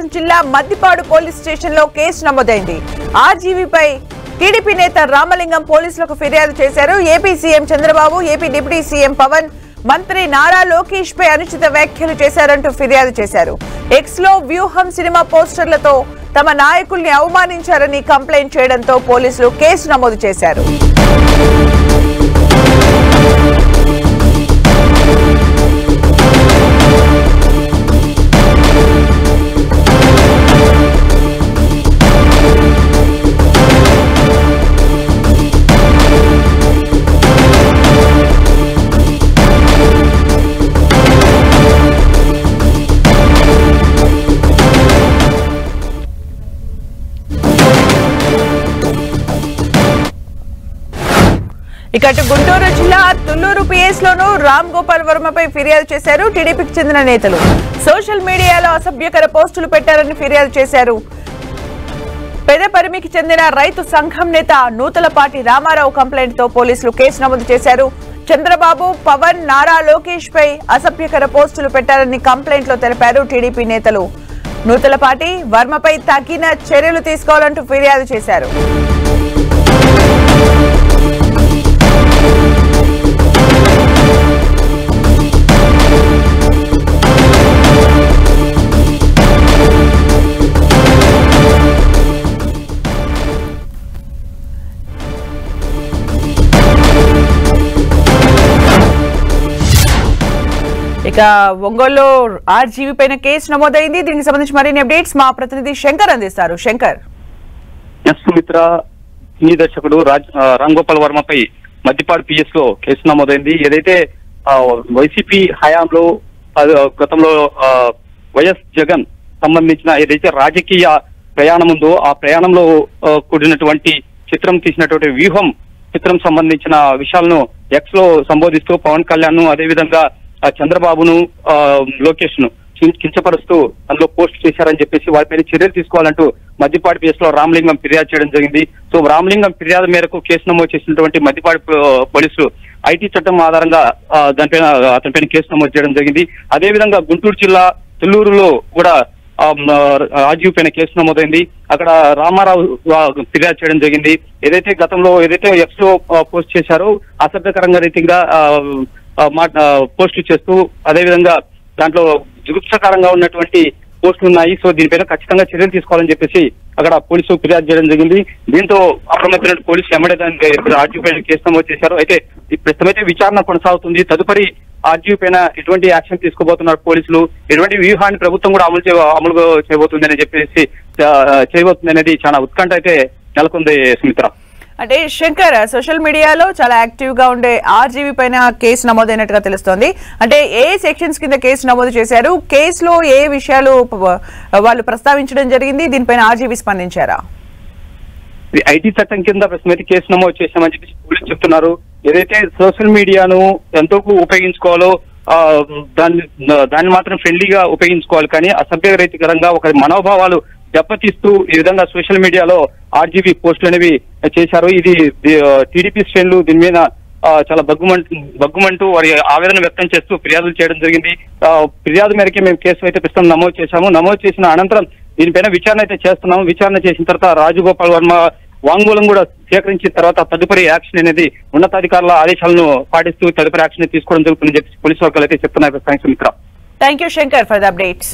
ప్రకాశం జిల్లా Maddipadu police station లో కేసు నమోదైంది. ఆర్జీవీపై టీడీపీ నేత రామలింగం పోలీసులకు ఫిర్యాదు చేశారు. AP CM Chandrababu, AP deputy CM Pawan, మంత్రి నారా లోకేష్ పై అనుచిత వ్యాఖ్యలు చేశారంటూ ఫిర్యాదు చేశారు. ఎక్స్ లో వ్యూహం సినిమా పోస్టర్లతో తమ నాయకుల్ని అవమానించారని కంప్లైంట్ చేయడంతో పోలీసులు కేసు నమోదు చేశారు. ఇక గుంటూరు జిల్లా తుళ్లూరు పిఎస్ లోనూ రామ్ గోపాల్ వర్మపై ఫిర్యాదు చేశారు. టీడీపీకి చెందిన నేతలు సోషల్ మీడియాలో అసభ్యకర పోస్టులు పెట్టారని ఫిర్యాదు చేశారు. పెదపరిమికి చెందిన రైతు సంఘం నేత నూతలపాటి రామారావు కంప్లైంట్ తో పోలీసులు కేసు నమోదు చేశారు. చంద్రబాబు, పవన్, నారా లోకేష్ పై అసభ్యకర పోస్టులు పెట్టారని కంప్లైంట్ లో తెలిపారు. టీడీపీ నేతలు నూతలపాటి వర్మపై తగిన చర్యలు తీసుకోవాలంటూ ఫిర్యాదు చేశారు. ఇక ఒంగోలులో ఆర్జీవీ పైన కేసు నమోదైంది. దీనికి సంబంధించి మరిన్ని అప్డేట్స్ మా ప్రతినిధి శంకర్ అందిస్తారు. శంకర్. సుమిత్ర, సినీ దర్శకుడు రామ్ గోపాల్ వర్మపై మద్దిపాడు పిఎస్ లో కేసు నమోదైంది. ఏదైతే వైసీపీ హయాంలో గతంలో వైఎస్ జగన్ సంబంధించిన ఏదైతే రాజకీయ ప్రయాణం ఉందో ఆ ప్రయాణంలో కూడినటువంటి చిత్రం తీసినటువంటి వ్యూహం చిత్రం సంబంధించిన విషయాలను ఎక్స్ లో సంబోధిస్తూ పవన్ కళ్యాణ్ ను, అదేవిధంగా చంద్రబాబును, లోకేష్ ను కించపరుస్తూ అందులో పోస్ట్ చేశారని చెప్పేసి వారిపై చర్యలు తీసుకోవాలంటూ మద్దిపాడు పిఎస్ లో రామలింగం ఫిర్యాదు చేయడం జరిగింది. సో రామలింగం ఫిర్యాదు మేరకు కేసు నమోదు చేసినటువంటి మద్దిపాడు పోలీసులు ఐటీ చట్టం ఆధారంగా దానిపైన అతనిపైన కేసు నమోదు చేయడం జరిగింది. అదేవిధంగా గుంటూరు జిల్లా తుళ్లూరులో కూడా ఆర్జీవీ పైన కేసు నమోదైంది. అక్కడ రామారావు ఫిర్యాదు చేయడం జరిగింది. ఏదైతే గతంలో ఎక్స్ లో పోస్ట్ చేశారో అసభ్యకరంగా రీతిగా పోస్టులు చేస్తూ, అదేవిధంగా దాంట్లో జుగుప్సకరంగా ఉన్నటువంటి పోస్టులు ఉన్నాయి. సో దీనిపైన ఖచ్చితంగా చర్యలు తీసుకోవాలని చెప్పేసి అక్కడ పోలీసులు ఫిర్యాదు చేయడం జరిగింది. దీంతో అప్రమత్తమైన పోలీసులు ఎమ్మడే దానికి ఆర్జీవీ పైన కేసు నమోదు చేశారు. అయితే ప్రస్తుతమైతే విచారణ కొనసాగుతుంది. తదుపరి ఆర్జీవీ పైన ఎటువంటి యాక్షన్ తీసుకోబోతున్నారు పోలీసులు, ఎటువంటి వ్యూహాన్ని ప్రభుత్వం కూడా అమలు చేయబోతుంది చెప్పేసి చేయబోతుంది అనేది చాలా ఉత్కంఠ అయితే నెలకొంది. సుమిత్ర, అంటే శంకర్, సోషల్ మీడియాలో చాలా యాక్టివ్ గా ఉండే ఆర్జీవీ పైన కేసు నమోదైనట్టుగా తెలుస్తోంది. అంటే ఏ సెక్షన్స్ కింద కేసు నమోదు చేశారు? కేసులో ఏ విషయాలు వాళ్ళు ప్రస్తావించడం జరిగింది? దీనిపైన ఆర్జీవీ స్పందించారా? ఐటీ చట్టం కింద ప్రస్తుతం కేసు నమోదు చేశామని చెప్పేసి పోలీసులు చెప్తున్నారు. ఏదైతే సోషల్ మీడియాను ఎంతో ఉపయోగించుకోవాలో దాన్ని మాత్రం ఫ్రెండ్లీగా ఉపయోగించుకోవాలి, కానీ అసభ్యరీతికరంగా ఒకరి మనోభావాలు దెబ్బతీస్తూ ఈ విధంగా సోషల్ మీడియాలో ఆర్జీవీ పోస్టులు అనేవి చేశారు. ఇది టీడీపీ శ్రేణులు దీని మీద చాలా బగ్గుమంటూ వారి ఆవేదన వ్యక్తం చేస్తూ ఫిర్యాదులు చేయడం జరిగింది. ఫిర్యాదు మేరకే మేము కేసు అయితే ప్రస్తుతం నమోదు చేశాము. నమోదు చేసిన అనంతరం దీనిపైన విచారణ అయితే చేస్తున్నాము. విచారణ చేసిన తర్వాత రాజగోపాల్ వర్మ వాంగ్మూలం కూడా సేకరించిన తర్వాత తదుపరి యాక్షన్ అనేది ఉన్నతాధికారుల ఆదేశాలను పాటిస్తూ తదుపరి యాక్షన్ తీసుకోవడం జరుగుతుందని చెప్పి పోలీసు వర్గాలు అయితే చెప్తున్నాయి. Sumitra, thank you Shankar for the updates.